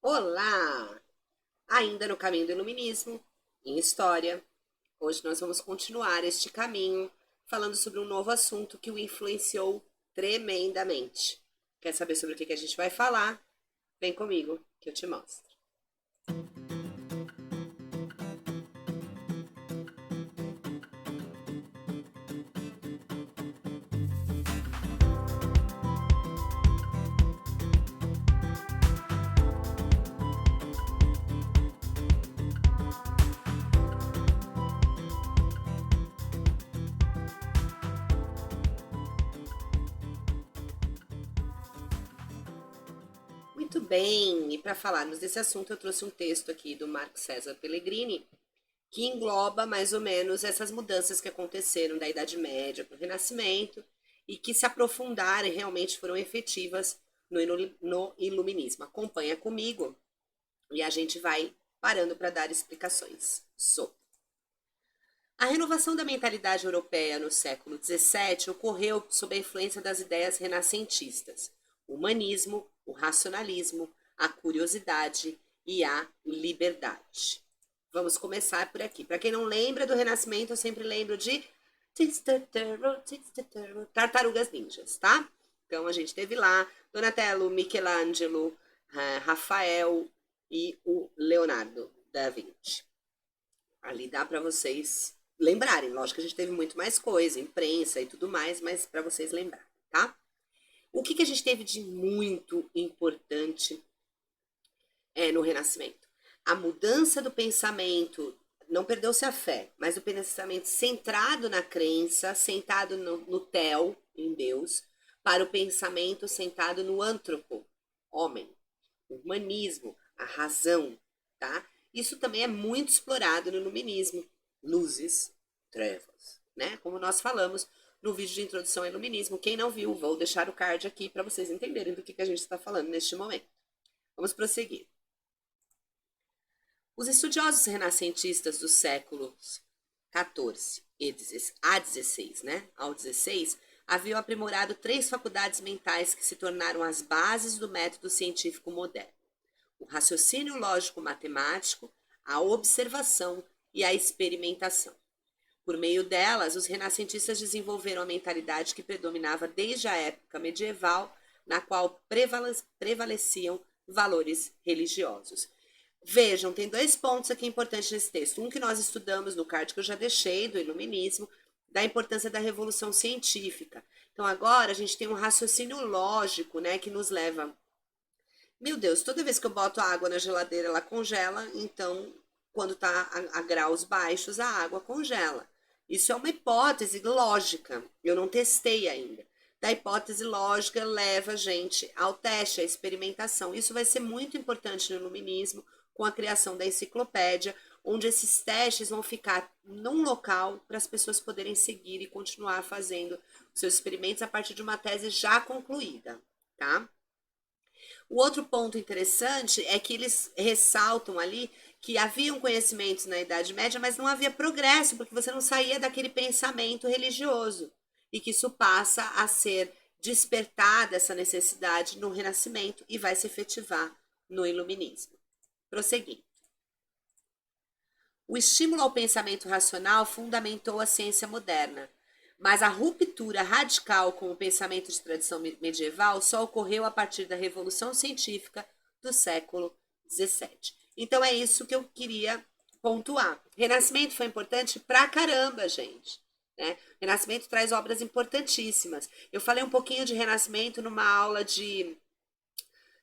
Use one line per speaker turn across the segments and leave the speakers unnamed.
Olá! Ainda no caminho do iluminismo, em história, hoje nós vamos continuar este caminho falando sobre um novo assunto que o influenciou tremendamente. Quer saber sobre o que a gente vai falar? Vem comigo que eu te mostro. Muito bem, e para falarmos desse assunto, eu trouxe um texto aqui do Marco César Pellegrini, que engloba mais ou menos essas mudanças que aconteceram da Idade Média para o Renascimento e que se aprofundaram e realmente foram efetivas no Iluminismo. Acompanha comigo e a gente vai parando para dar explicações sobre. A renovação da mentalidade europeia no século XVII ocorreu sob a influência das ideias renascentistas, o humanismo, o racionalismo, a curiosidade e a liberdade. Vamos começar por aqui. Para quem não lembra do Renascimento, eu sempre lembro de Tartarugas Ninjas, tá? Então a gente teve lá Donatello, Michelangelo, Rafael e o Leonardo da Vinci. Ali dá para vocês lembrarem. Lógico que a gente teve muito mais coisa, imprensa e tudo mais, mas para vocês lembrarem, tá? O que a gente teve de muito importante no Renascimento? A mudança do pensamento, não perdeu-se a fé, mas o pensamento centrado na crença, sentado no tel, em Deus, para o pensamento sentado no antropo, homem, o humanismo, a razão, tá? Isso também é muito explorado no iluminismo, luzes, trevas, né? Como nós falamos no vídeo de introdução ao iluminismo. Quem não viu, vou deixar o card aqui para vocês entenderem do que a gente está falando neste momento. Vamos prosseguir. Os estudiosos renascentistas dos séculos XIV a XVI, né, ao XVI, haviam aprimorado 3 faculdades mentais que se tornaram as bases do método científico moderno: o raciocínio lógico-matemático, a observação e a experimentação. Por meio delas, os renascentistas desenvolveram a mentalidade que predominava desde a época medieval, na qual prevaleciam valores religiosos. Vejam, tem 2 pontos aqui importantes nesse texto. Um que nós estudamos no card que eu já deixei, do iluminismo, da importância da revolução científica. Então agora a gente tem um raciocínio lógico, né, que nos leva... Meu Deus, toda vez que eu boto a água na geladeira, ela congela, então quando está a graus baixos, a água congela. Isso é uma hipótese lógica, eu não testei ainda. Da hipótese lógica leva a gente ao teste, à experimentação. Isso vai ser muito importante no iluminismo, com a criação da enciclopédia, onde esses testes vão ficar num local para as pessoas poderem seguir e continuar fazendo os seus experimentos a partir de uma tese já concluída, tá? O outro ponto interessante é que eles ressaltam ali que haviam conhecimentos na Idade Média, mas não havia progresso, porque você não saía daquele pensamento religioso. E que isso passa a ser despertada, essa necessidade, no Renascimento e vai se efetivar no Iluminismo. Prosseguindo. O estímulo ao pensamento racional fundamentou a ciência moderna, mas a ruptura radical com o pensamento de tradição medieval só ocorreu a partir da Revolução Científica do século XVII. Então é isso que eu queria pontuar. Renascimento foi importante pra caramba, gente. Né? Renascimento traz obras importantíssimas. Eu falei um pouquinho de Renascimento numa aula de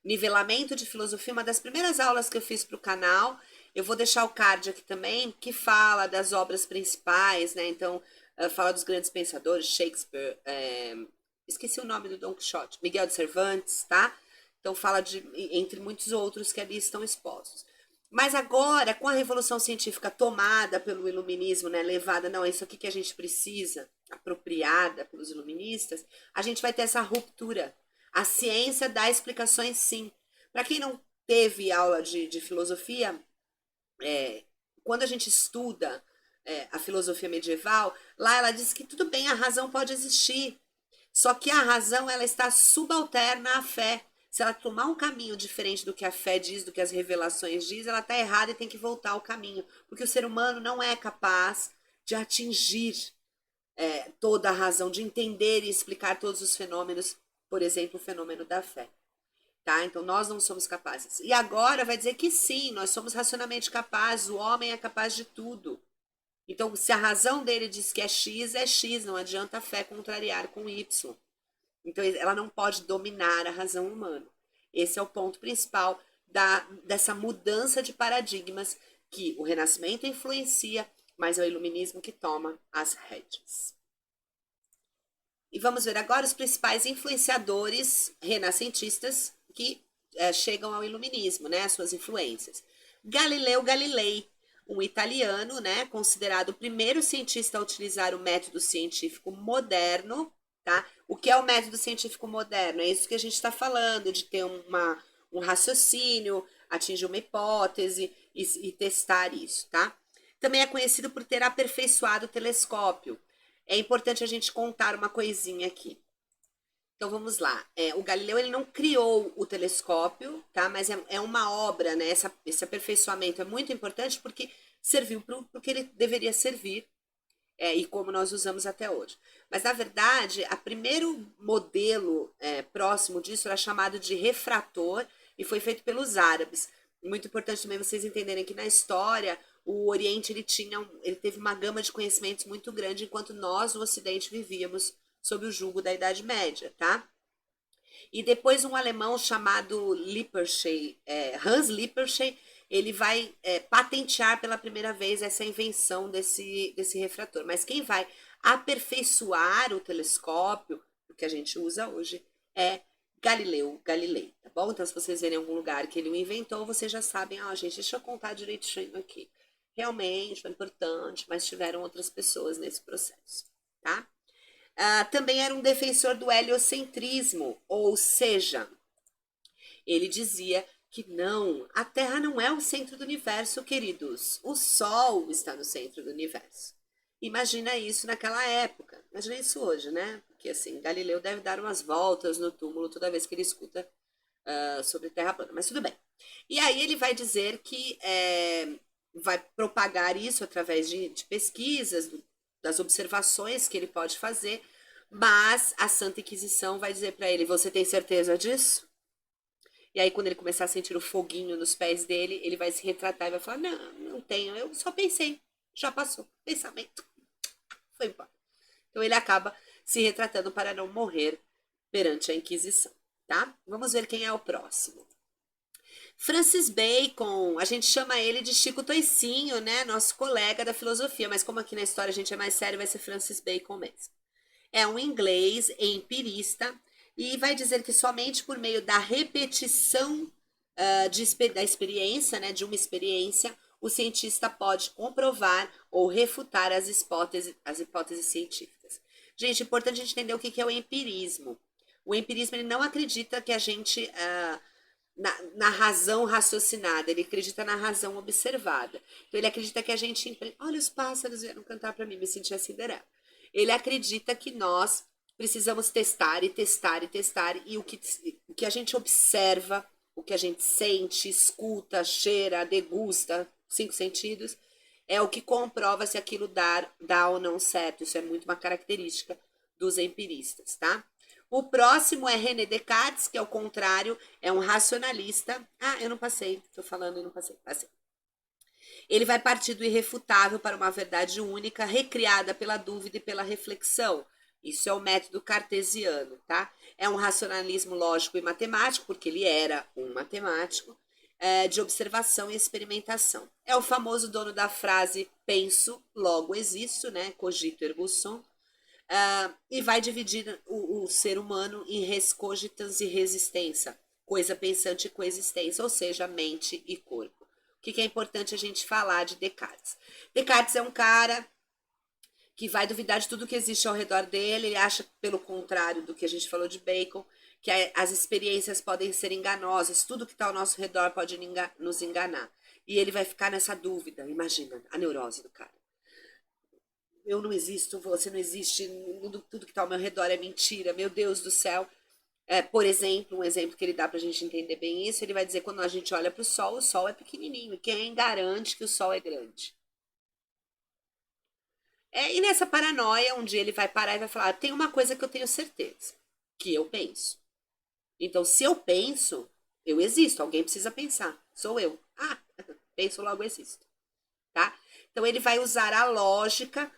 nivelamento de filosofia, uma das primeiras aulas que eu fiz para o canal. Eu vou deixar o card aqui também, que fala das obras principais, né? Então, fala dos grandes pensadores, Shakespeare, esqueci o nome do Don Quixote, Miguel de Cervantes, tá? Então, fala de, entre muitos outros que ali estão expostos. Mas agora, com a Revolução Científica tomada pelo iluminismo, né, levada, não, é isso aqui que a gente precisa, apropriada pelos iluministas, a gente vai ter essa ruptura. A ciência dá explicações, sim. Para quem não teve aula de filosofia, quando a gente estuda a filosofia medieval, lá ela diz que tudo bem, a razão pode existir, só que a razão ela está subalterna à fé. Se ela tomar um caminho diferente do que a fé diz, do que as revelações diz, ela está errada e tem que voltar ao caminho. Porque o ser humano não é capaz de atingir toda a razão, de entender e explicar todos os fenômenos, por exemplo, o fenômeno da fé. Tá? Então nós não somos capazes. E agora vai dizer que sim, nós somos racionalmente capazes, o homem é capaz de tudo. Então, se a razão dele diz que é X, não adianta a fé contrariar com Y. Então, ela não pode dominar a razão humana. Esse é o ponto principal dessa mudança de paradigmas que o Renascimento influencia, mas é o Iluminismo que toma as rédeas. E vamos ver agora os principais influenciadores renascentistas que chegam ao Iluminismo, né, as suas influências. Galileu Galilei, um italiano, né, considerado o primeiro cientista a utilizar o método científico moderno, tá? O que é o método científico moderno? É isso que a gente está falando, de ter um raciocínio, atingir uma hipótese e testar isso, tá? Também é conhecido por ter aperfeiçoado o telescópio. É importante a gente contar uma coisinha aqui. Então vamos lá. O Galileu ele não criou o telescópio, tá? Mas é uma obra, né? Esse aperfeiçoamento é muito importante porque serviu para o que ele deveria servir e como nós usamos até hoje. Mas na verdade, o primeiro modelo próximo disso era chamado de refrator e foi feito pelos árabes. Muito importante também vocês entenderem que na história o Oriente ele teve uma gama de conhecimentos muito grande, enquanto nós no Ocidente vivíamos sob o jugo da Idade Média, tá? E depois um alemão chamado Lippershey, Hans Lippershey, ele vai patentear pela primeira vez essa invenção desse refrator. Mas quem vai aperfeiçoar o telescópio, o que a gente usa hoje, é Galileu Galilei, tá bom? Então, se vocês verem em algum lugar que ele o inventou, vocês já sabem, gente, deixa eu contar direitinho aqui. Realmente foi importante, mas tiveram outras pessoas nesse processo, tá? Também era um defensor do heliocentrismo, ou seja, ele dizia que não, a Terra não é o centro do universo, queridos. O Sol está no centro do universo. Imagina isso naquela época. Imagina isso hoje, né? Porque assim, Galileu deve dar umas voltas no túmulo toda vez que ele escuta sobre Terra plana. Mas tudo bem. E aí ele vai dizer que vai propagar isso através de pesquisas, das observações que ele pode fazer, mas a Santa Inquisição vai dizer para ele: você tem certeza disso? E aí, quando ele começar a sentir o foguinho nos pés dele, ele vai se retratar e vai falar: não, não tenho, eu só pensei, já passou, pensamento, foi embora. Então, ele acaba se retratando para não morrer perante a Inquisição, tá? Vamos ver quem é o próximo. Francis Bacon, a gente chama ele de Chico Toicinho, né? Nosso colega da filosofia, mas como aqui na história a gente é mais sério, vai ser Francis Bacon mesmo. É um inglês empirista e vai dizer que somente por meio da repetição da experiência, né, de uma experiência, o cientista pode comprovar ou refutar as hipóteses científicas. Gente, é importante a gente entender o que é o empirismo. O empirismo ele não acredita que a gente na razão raciocinada, ele acredita na razão observada. Então ele acredita que a gente, olha os pássaros vieram cantar para mim, me senti a Cinderela. Ele acredita que nós precisamos testar e testar e testar e o que a gente observa, o que a gente sente, escuta, cheira, degusta, 5 sentidos, é o que comprova se aquilo dá ou não certo. Isso é muito uma característica dos empiristas, tá? O próximo é René Descartes, que é o contrário, é um racionalista. Eu não passei, tô falando e não passei. Ele vai partir do irrefutável para uma verdade única, recriada pela dúvida e pela reflexão. Isso é o método cartesiano, tá? É um racionalismo lógico e matemático, porque ele era um matemático, de observação e experimentação. É o famoso dono da frase penso, logo existo, né? Cogito ergo sum. E vai dividir o ser humano em res cogitans e resistência, coisa pensante e coexistência, ou seja, mente e corpo. O que é importante a gente falar de Descartes? Descartes é um cara que vai duvidar de tudo que existe ao redor dele, ele acha, pelo contrário do que a gente falou de Bacon, que as experiências podem ser enganosas, tudo que está ao nosso redor pode nos enganar. E ele vai ficar nessa dúvida, imagina, a neurose do cara. Eu não existo, você não existe, tudo que está ao meu redor é mentira, meu Deus do céu. Por exemplo, um exemplo que ele dá para a gente entender bem isso, ele vai dizer quando a gente olha para o Sol é pequenininho. E quem garante que o Sol é grande? E nessa paranoia, um dia ele vai parar e vai falar: tem uma coisa que eu tenho certeza, que eu penso. Então, se eu penso, eu existo. Alguém precisa pensar. Sou eu. Ah, penso, logo existo. Tá? Então, ele vai usar a lógica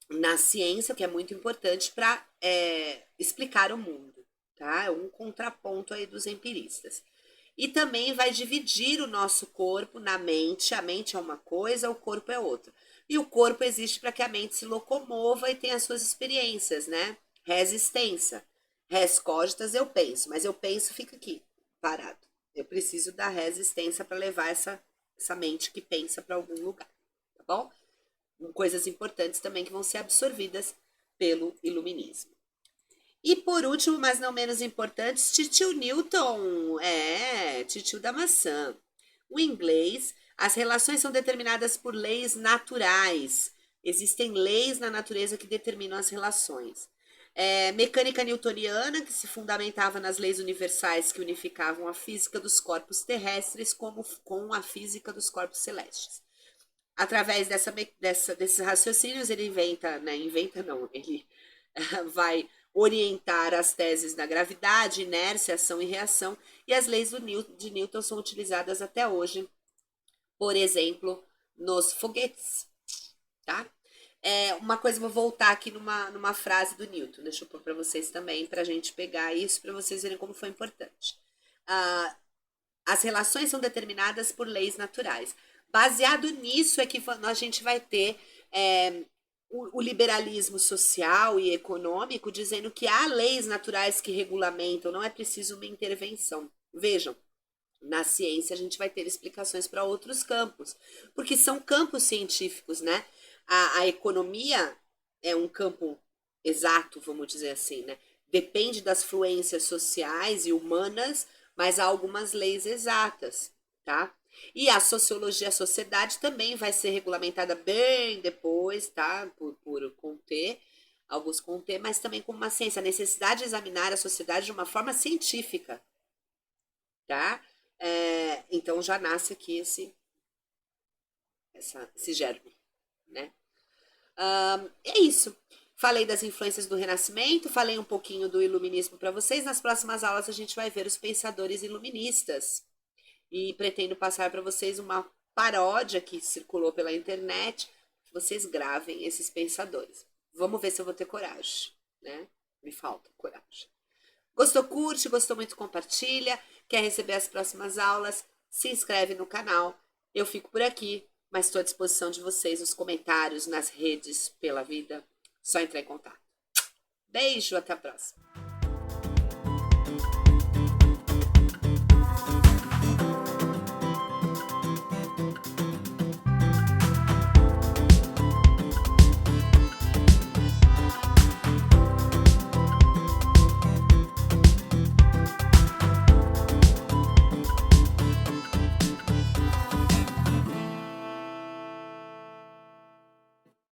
na ciência, que é muito importante, para explicar o mundo. Tá? É um contraponto aí dos empiristas. E também vai dividir o nosso corpo na mente. A mente é uma coisa, o corpo é outra. E o corpo existe para que a mente se locomova e tenha as suas experiências, né? Resistência. Res cognitas, eu penso, mas eu penso, fica aqui, parado. Eu preciso da resistência para levar essa mente que pensa para algum lugar, tá bom? Coisas importantes também que vão ser absorvidas pelo iluminismo. E por último, mas não menos importante, Titio Newton, Titio da maçã. O inglês, as relações são determinadas por leis naturais. Existem leis na natureza que determinam as relações. Mecânica newtoniana, que se fundamentava nas leis universais que unificavam a física dos corpos terrestres com a física dos corpos celestes. Através desses raciocínios, ele ele vai orientar as teses da gravidade, inércia, ação e reação, e as leis de Newton são utilizadas até hoje, por exemplo, nos foguetes, tá? Uma coisa, vou voltar aqui numa frase do Newton, deixa eu pôr para vocês também, para a gente pegar isso, para vocês verem como foi importante. As relações são determinadas por leis naturais. Baseado nisso é que a gente vai ter o liberalismo social e econômico dizendo que há leis naturais que regulamentam, não é preciso uma intervenção. Vejam, na ciência a gente vai ter explicações para outros campos, porque são campos científicos, né? A economia é um campo exato, vamos dizer assim, né? Depende das fluências sociais e humanas, mas há algumas leis exatas, tá? E a sociologia, a sociedade também vai ser regulamentada bem depois, tá? Por conter, alguns conter, mas também como uma ciência. A necessidade de examinar a sociedade de uma forma científica, tá? Então já nasce aqui esse germe, né? É isso. Falei das influências do Renascimento, falei um pouquinho do iluminismo para vocês. Nas próximas aulas a gente vai ver os pensadores iluministas. E pretendo passar para vocês uma paródia que circulou pela internet, que vocês gravem esses pensadores. Vamos ver se eu vou ter coragem, né? Me falta coragem. Gostou, curte, gostou muito, compartilha. Quer receber as próximas aulas? Se inscreve no canal. Eu fico por aqui, mas estou à disposição de vocês nos comentários, nas redes, pela vida. Só entrar em contato. Beijo, até a próxima.